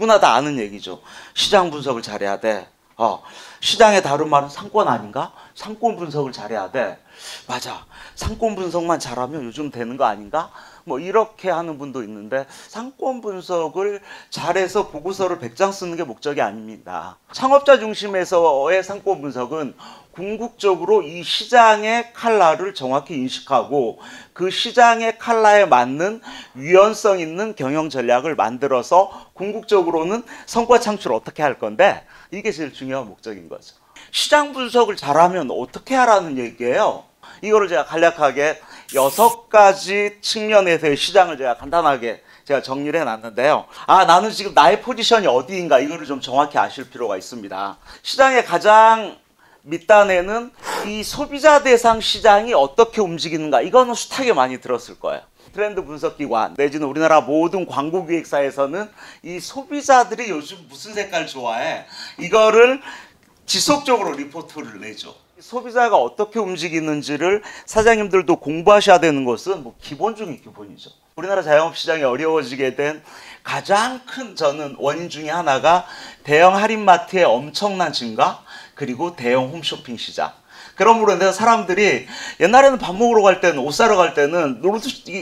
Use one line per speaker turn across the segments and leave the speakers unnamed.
누구나 다 아는 얘기죠. 시장 분석을 잘해야 돼. 시장의 다른 말은 상권 아닌가? 상권 분석을 잘해야 돼. 맞아. 상권 분석만 잘하면 요즘 되는 거 아닌가? 뭐 이렇게 하는 분도 있는데 상권 분석을 잘해서 보고서를 100장 쓰는 게 목적이 아닙니다. 창업자 중심에서의 상권 분석은 궁극적으로 이 시장의 칼라를 정확히 인식하고 그 시장의 칼라에 맞는 유연성 있는 경영 전략을 만들어서 궁극적으로는 성과 창출을 어떻게 할 건데 이게 제일 중요한 목적인 거죠. 시장 분석을 잘하면 어떻게 하라는 얘기예요. 이거를 제가 간략하게 6가지 측면에서의 시장을 제가 간단하게 제가 정리를 해놨는데요. 나는 지금 나의 포지션이 어디인가 이거를 좀 정확히 아실 필요가 있습니다. 시장의 가장 밑단에는 이 소비자 대상 시장이 어떻게 움직이는가 이거는 숱하게 많이 들었을 거예요. 트렌드 분석기관 내지는 우리나라 모든 광고기획사에서는 이 소비자들이 요즘 무슨 색깔 좋아해 이거를 지속적으로 리포트를 내죠. 소비자가 어떻게 움직이는지를 사장님들도 공부하셔야 되는 것은 뭐 기본 중에 기본이죠. 우리나라 자영업 시장이 어려워지게 된 가장 큰 저는 원인 중에 하나가 대형 할인마트의 엄청난 증가 그리고 대형 홈쇼핑 시장. 그러므로 인해서 사람들이 옛날에는 밥 먹으러 갈 때는 옷 사러 갈 때는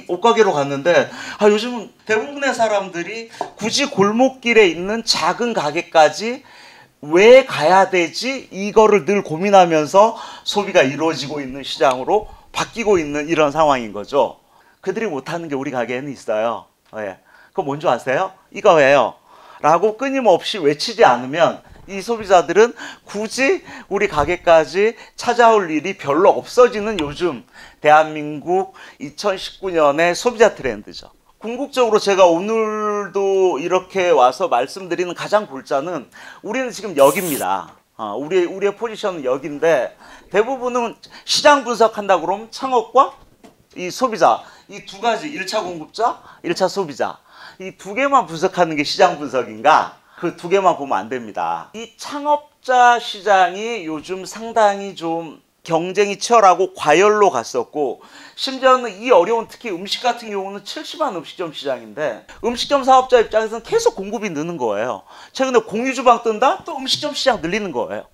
옷가게로 갔는데 요즘은 대부분의 사람들이 굳이 골목길에 있는 작은 가게까지 왜 가야 되지? 이거를 늘 고민하면서 소비가 이루어지고 있는 시장으로 바뀌고 있는 이런 상황인 거죠. 그들이 못하는 게 우리 가게에는 있어요. 그거 뭔지 아세요? 이거예요. 라고 끊임없이 외치지 않으면 이 소비자들은 굳이 우리 가게까지 찾아올 일이 별로 없어지는 요즘 대한민국 2019년의 소비자 트렌드죠. 궁극적으로 제가 오늘도 이렇게 와서 말씀드리는 가장 골자는 우리는 지금 여기입니다. 우리의 포지션은 여기인데 대부분은 시장 분석한다 그러면 창업과 이 소비자 이 두 가지 1차 공급자, 1차 소비자 이 두 개만 분석하는 게 시장 분석인가? 그 두 개만 보면 안 됩니다. 이 창업자 시장이 요즘 상당히 좀 경쟁이 치열하고 과열로 갔었고 심지어는 이 어려운 특히 음식 같은 경우는 70만 음식점 시장인데 음식점 사업자 입장에서는 계속 공급이 느는 거예요. 최근에 공유주방 뜬다? 또 음식점 시장 늘리는 거예요.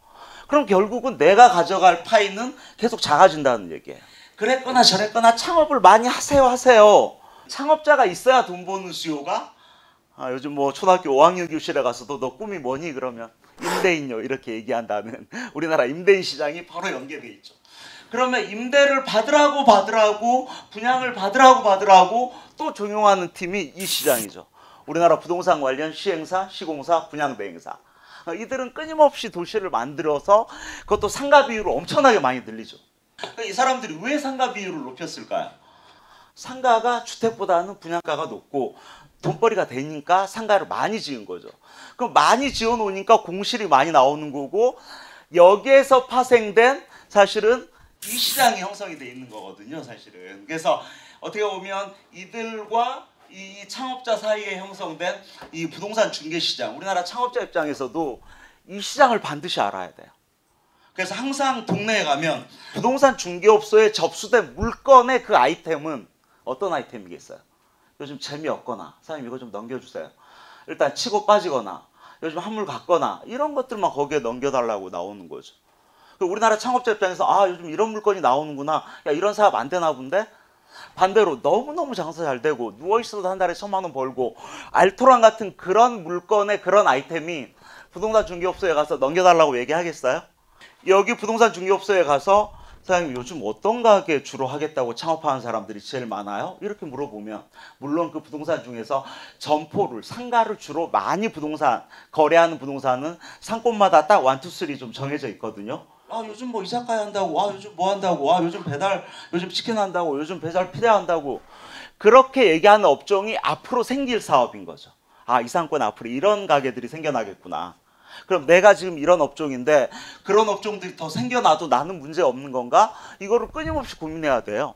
그럼 결국은 내가 가져갈 파이는 계속 작아진다는 얘기예요. 그랬거나 저랬거나 창업을 많이 하세요. 창업자가 있어야 돈 버는 수요가 요즘 뭐 초등학교 5학년 교실에 가서도 너 꿈이 뭐니? 그러면 임대인요 이렇게 얘기한다는 우리나라 임대인 시장이 바로 연계돼 있죠. 그러면 임대를 받으라고 분양을 받으라고 또 종용하는 팀이 이 시장이죠. 우리나라 부동산 관련 시행사, 시공사, 분양대행사 이들은 끊임없이 도시를 만들어서 그것도 상가 비율을 엄청나게 많이 늘리죠. 이 사람들이 왜 상가 비율을 높였을까요? 상가가 주택보다는 분양가가 높고 돈벌이가 되니까 상가를 많이 지은 거죠. 그럼 많이 지어 놓으니까 공실이 많이 나오는 거고 여기에서 파생된 사실은 이 시장이 형성이 돼 있는 거거든요, 사실은. 그래서 어떻게 보면 이들과 이 창업자 사이에 형성된 이 부동산 중개 시장, 우리나라 창업자 입장에서도 이 시장을 반드시 알아야 돼요. 그래서 항상 동네에 가면 부동산 중개업소에 접수된 물건의 그 아이템은 어떤 아이템이겠어요? 요즘 재미없거나 사장님 이거 좀 넘겨주세요. 일단 치고 빠지거나 요즘 한물 갔거나 이런 것들만 거기에 넘겨달라고 나오는 거죠. 우리나라 창업자 입장에서 요즘 이런 물건이 나오는구나. 야 이런 사업 안 되나 본데? 반대로 너무너무 장사 잘 되고 누워있어도 한 달에 1,000만 원 벌고 알토란 같은 그런 물건의 그런 아이템이 부동산 중개업소에 가서 넘겨달라고 얘기하겠어요? 여기 부동산 중개업소에 가서 사장님 요즘 어떤 가게 주로 하겠다고 창업하는 사람들이 제일 많아요? 이렇게 물어보면 물론 그 부동산 중에서 점포를 상가를 주로 많이 부동산 거래하는 부동산은 상권마다 딱 1, 2, 3 좀 정해져 있거든요. 요즘 뭐 이자카야 한다고 요즘 뭐 한다고 요즘 배달 요즘 치킨 한다고 요즘 배달 피대한다고 그렇게 얘기하는 업종이 앞으로 생길 사업인 거죠. 이 상권 앞으로 이런 가게들이 생겨나겠구나. 그럼 내가 지금 이런 업종인데 그런 업종들이 더 생겨나도 나는 문제 없는 건가? 이거를 끊임없이 고민해야 돼요.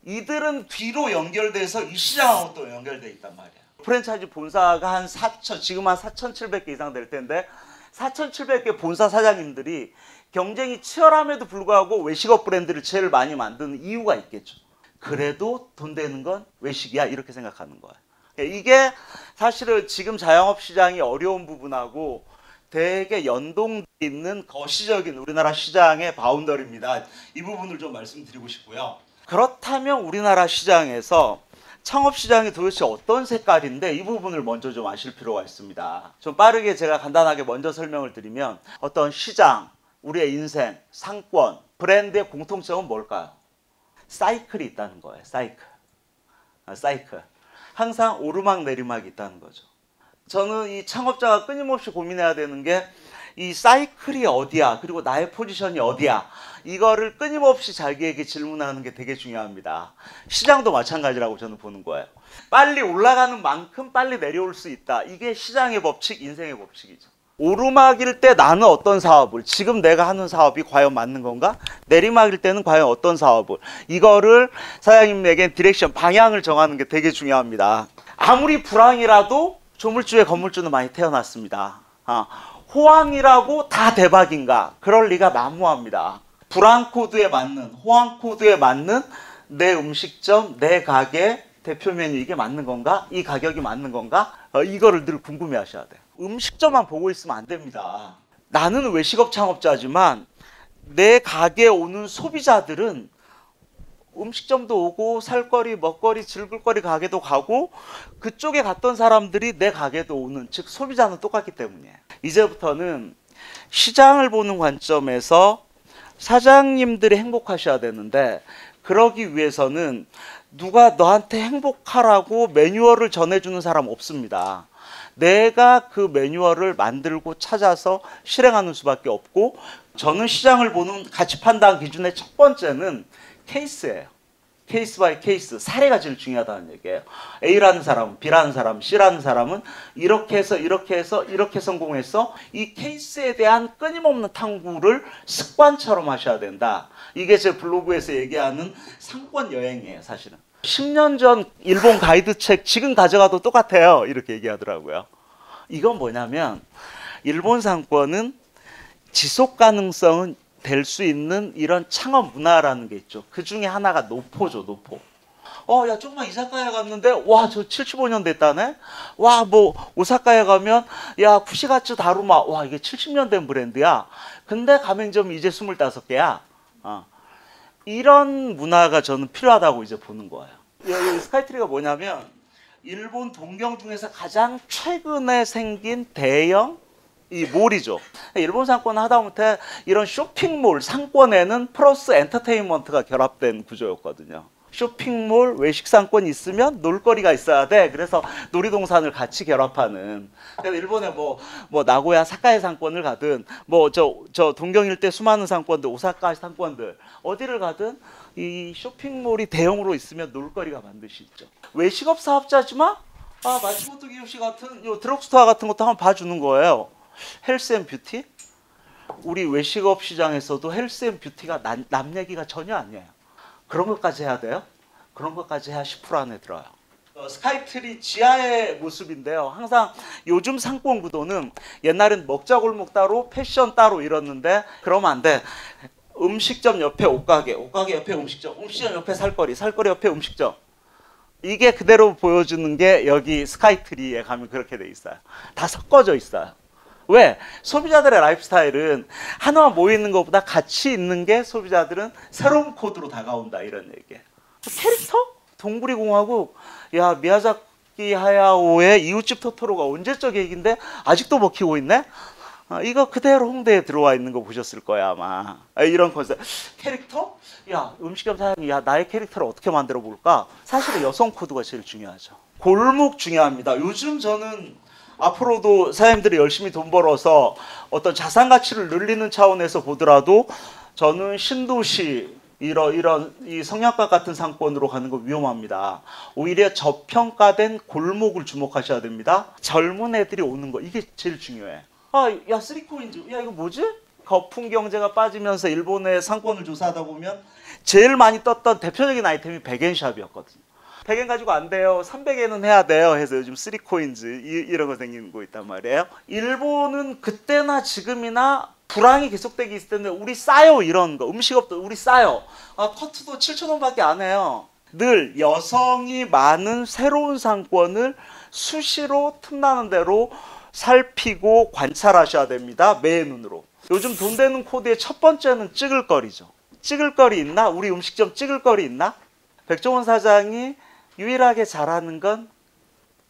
이들은 뒤로 연결돼서 이 시장하고 또 연결돼 있단 말이에요. 프랜차이즈 본사가 한 4천, 지금 한 4,700개 이상 될 텐데 4,700개 본사 사장님들이 경쟁이 치열함에도 불구하고 외식업 브랜드를 제일 많이 만드는 이유가 있겠죠. 그래도 돈 되는 건 외식이야 이렇게 생각하는 거예요. 이게 사실은 지금 자영업 시장이 어려운 부분하고 되게 연동돼 있는 거시적인 우리나라 시장의 바운더리입니다. 이 부분을 좀 말씀드리고 싶고요. 그렇다면 우리나라 시장에서 창업 시장이 도대체 어떤 색깔인데 이 부분을 먼저 좀 아실 필요가 있습니다. 좀 빠르게 제가 간단하게 먼저 설명을 드리면 어떤 시장, 우리의 인생, 상권, 브랜드의 공통점은 뭘까요? 사이클이 있다는 거예요. 사이클. 항상 오르막 내리막이 있다는 거죠. 저는 이 창업자가 끊임없이 고민해야 되는 게 이 사이클이 어디야, 그리고 나의 포지션이 어디야, 이거를 끊임없이 자기에게 질문하는 게 되게 중요합니다. 시장도 마찬가지라고 저는 보는 거예요. 빨리 올라가는 만큼 빨리 내려올 수 있다. 이게 시장의 법칙, 인생의 법칙이죠. 오르막일 때 나는 어떤 사업을, 지금 내가 하는 사업이 과연 맞는 건가? 내리막일 때는 과연 어떤 사업을, 이거를 사장님에겐 디렉션, 방향을 정하는 게 되게 중요합니다. 아무리 불황이라도 조물주에 건물주는 많이 태어났습니다. 호황이라고 다 대박인가? 그럴 리가 만무합니다. 불황 코드에 맞는, 호황 코드에 맞는 내 음식점, 내 가게 대표 메뉴 이게 맞는 건가? 이 가격이 맞는 건가? 이거를 늘 궁금해 하셔야 돼요. 음식점만 보고 있으면 안 됩니다. 나는 외식업 창업자지만 내 가게에 오는 소비자들은 음식점도 오고 살거리, 먹거리, 즐길거리 가게도 가고 그쪽에 갔던 사람들이 내 가게도 오는, 즉 소비자는 똑같기 때문이에요. 이제부터는 시장을 보는 관점에서 사장님들이 행복하셔야 되는데 그러기 위해서는 누가 너한테 행복하라고 매뉴얼을 전해주는 사람 없습니다. 내가 그 매뉴얼을 만들고 찾아서 실행하는 수밖에 없고, 저는 시장을 보는 가치 판단 기준의 첫 번째는 케이스예요. 케이스 바이 케이스, 사례가 제일 중요하다는 얘기예요. A라는 사람, B라는 사람, C라는 사람은 이렇게 해서 이렇게 해서 이렇게 성공했어. 이 케이스에 대한 끊임없는 탐구를 습관처럼 하셔야 된다. 이게 제 블로그에서 얘기하는 상권 여행이에요, 사실은. 10년 전 일본 가이드 책 지금 가져가도 똑같아요. 이렇게 얘기하더라고요. 이건 뭐냐면 일본 상권은 지속 가능성은 될 수 있는 이런 창업 문화라는 게 있죠. 그 중에 하나가 노포죠, 노포. 야, 조금만 이사카에 갔는데, 와, 저 75년 됐다네? 와, 뭐, 오사카에 가면, 야, 쿠시가츠 다루마, 와, 이게 70년 된 브랜드야. 근데 가맹점이 이제 25개야. 이런 문화가 저는 필요하다고 이제 보는 거예요. 여기 스카이트리가 뭐냐면, 일본 동경 중에서 가장 최근에 생긴 대형 이 몰이죠. 일본 상권 하다못해 이런 쇼핑몰 상권에는 플러스 엔터테인먼트가 결합된 구조였거든요. 쇼핑몰, 외식 상권이 있으면 놀거리가 있어야 돼. 그래서 놀이동산을 같이 결합하는. 그래서 일본에 뭐 나고야 사카이 상권을 가든 뭐 저 동경 일대 수많은 상권들, 오사카 상권들 어디를 가든 이 쇼핑몰이 대형으로 있으면 놀거리가 반드시 있죠. 외식업 사업자지만 마츠모토 기요시 같은 요 드럭스토어 같은 것도 한번 봐주는 거예요. 헬스 앤 뷰티? 우리 외식업 시장에서도 헬스 앤 뷰티가 남 얘기가 전혀 아니에요. 그런 것까지 해야 돼요? 그런 것까지 해야 10% 안에 들어요. 스카이트리 지하의 모습인데요. 항상 요즘 상권 구도는 옛날엔 먹자골목 따로 패션 따로 이랬는데 그러면 안 돼. 음식점 옆에 옷가게, 옷가게 옆에 음식점, 음식점 옆에 살거리, 살거리 옆에 음식점. 이게 그대로 보여주는 게 여기 스카이트리에 가면 그렇게 돼 있어요. 다 섞어져 있어요. 왜? 소비자들의 라이프 스타일은 하나만 모이는 것보다 같이 있는 게 소비자들은 새로운 코드로 다가온다 이런 얘기예요. 캐릭터? 동부리 공화국, 야 미야자키 하야오의 이웃집 토토로가 언제적 얘기인데 아직도 먹히고 있네? 이거 그대로 홍대에 들어와 있는 거 보셨을 거야 아마. 이런 컨셉. 캐릭터? 야 음식점 사장님, 야 나의 캐릭터를 어떻게 만들어 볼까? 사실은 여성 코드가 제일 중요하죠. 골목 중요합니다. 요즘 저는 앞으로도 사장님들이 열심히 돈 벌어서 어떤 자산 가치를 늘리는 차원에서 보더라도 저는 신도시 이런 이 성약과 같은 상권으로 가는 거 위험합니다. 오히려 저평가된 골목을 주목하셔야 됩니다. 젊은 애들이 오는 거 이게 제일 중요해. 야 3코인즈, 야 이거 뭐지? 거품 경제가 빠지면서 일본의 상권을 조사하다 보면 제일 많이 떴던 대표적인 아이템이 백엔샵이었거든요. 100엔 가지고 안 돼요. 300엔은 해야 돼요. 해서 요즘 3코인즈 이런 거 생기고 있단 말이에요. 일본은 그때나 지금이나 불황이 계속되기 있을 텐데 우리 싸요 이런 거. 음식업도 우리 싸요. 커트도 7,000원밖에 안 해요. 늘 여성이 많은 새로운 상권을 수시로 틈나는 대로 살피고 관찰하셔야 됩니다. 매의 눈으로. 요즘 돈 되는 코드의 첫 번째는 찌글거리죠. 찌글거리 있나? 우리 음식점 찌글거리 있나? 백종원 사장이 유일하게 잘하는 건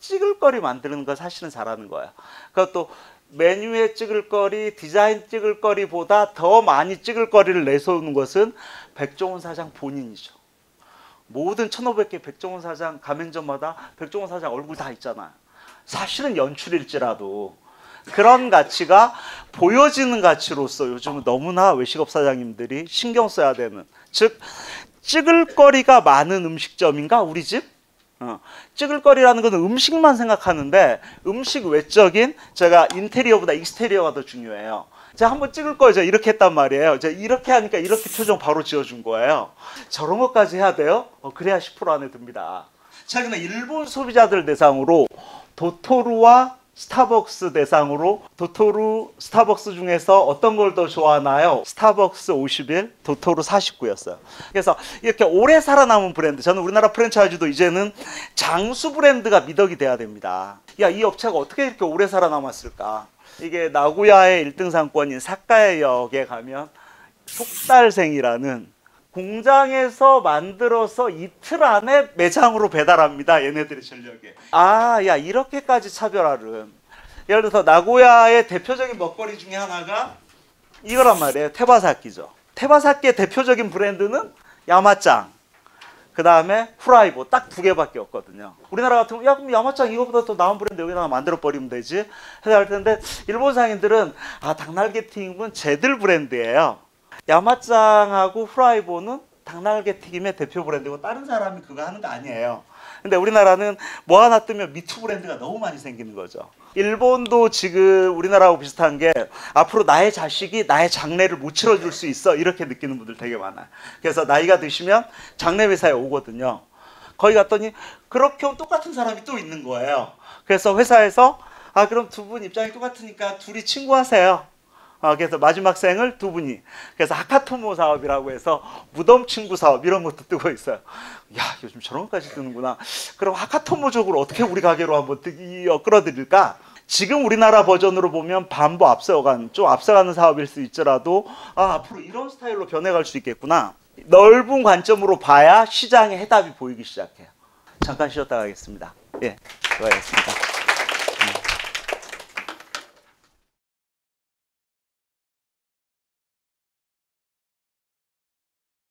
찌글거리 만드는 거 사실은 잘하는 거야. 그것도 메뉴의 찌글거리, 디자인 찌글거리보다 더 많이 찌글거리를 내세우는 것은 백종원 사장 본인이죠. 모든 1500개 백종원 사장 가맹점마다 백종원 사장 얼굴 다 있잖아요. 사실은 연출일지라도 그런 가치가 보여지는 가치로서 요즘은 너무나 외식업 사장님들이 신경 써야 되는, 즉 찌글거리가 많은 음식점인가 우리 집? 찌글거리라는 것은 음식만 생각하는데 음식 외적인, 제가 인테리어보다 익스테리어가 더 중요해요. 제가 한번 찌글거리죠. 이렇게 했단 말이에요. 제가 이렇게 하니까 이렇게 표정 바로 지어준 거예요. 저런 것까지 해야 돼요? 그래야 10% 안에 듭니다. 최근에 일본 소비자들 대상으로 도토루와 스타벅스 대상으로, 도토루, 스타벅스 중에서 어떤 걸 더 좋아하나요? 스타벅스 51, 도토루 49였어요. 그래서 이렇게 오래 살아남은 브랜드, 저는 우리나라 프랜차이즈도 이제는 장수 브랜드가 미덕이 돼야 됩니다. 야, 이 업체가 어떻게 이렇게 오래 살아남았을까? 이게 나고야의 1등 상권인 사카야역에 가면 속달생이라는 공장에서 만들어서 이틀 안에 매장으로 배달합니다. 얘네들의 전력에. 야, 이렇게까지 차별화를. 예를 들어서 나고야의 대표적인 먹거리 중에 하나가 이거란 말이에요. 테바사키죠. 테바사키의 대표적인 브랜드는 야마짱, 그 다음에 후라이보, 딱 두 개밖에 없거든요. 우리나라 같으면 야, 그럼 야마짱 이거보다 더 나은 브랜드 여기다가 만들어 버리면 되지 해서 할 텐데, 일본 상인들은 닭날개튀김은 쟤들 브랜드예요. 야마짱하고 후라이보는 닭날개 튀김의 대표 브랜드고 다른 사람이 그거 하는 거 아니에요. 근데 우리나라는 뭐 하나 뜨면 미투 브랜드가 너무 많이 생기는 거죠. 일본도 지금 우리나라하고 비슷한 게, 앞으로 나의 자식이 나의 장례를 못 치러줄 수 있어 이렇게 느끼는 분들 되게 많아요. 그래서 나이가 드시면 장례 회사에 오거든요. 거기 갔더니 그렇게 똑같은 사람이 또 있는 거예요. 그래서 회사에서 그럼 두 분 입장이 똑같으니까 둘이 친구하세요. 그래서 마지막 생을 두 분이, 그래서 하카토모 사업이라고 해서 무덤 친구 사업 이런 것도 뜨고 있어요. 야, 요즘 저런 것까지 뜨는구나. 그럼 하카토모적으로 어떻게 우리 가게로 한번 끌어들일까? 지금 우리나라 버전으로 보면 반부 좀 앞서가는 사업일 수 있더라도 앞으로 이런 스타일로 변해갈 수 있겠구나. 넓은 관점으로 봐야 시장의 해답이 보이기 시작해요. 잠깐 쉬었다 가겠습니다. 예, 수고하셨습니다.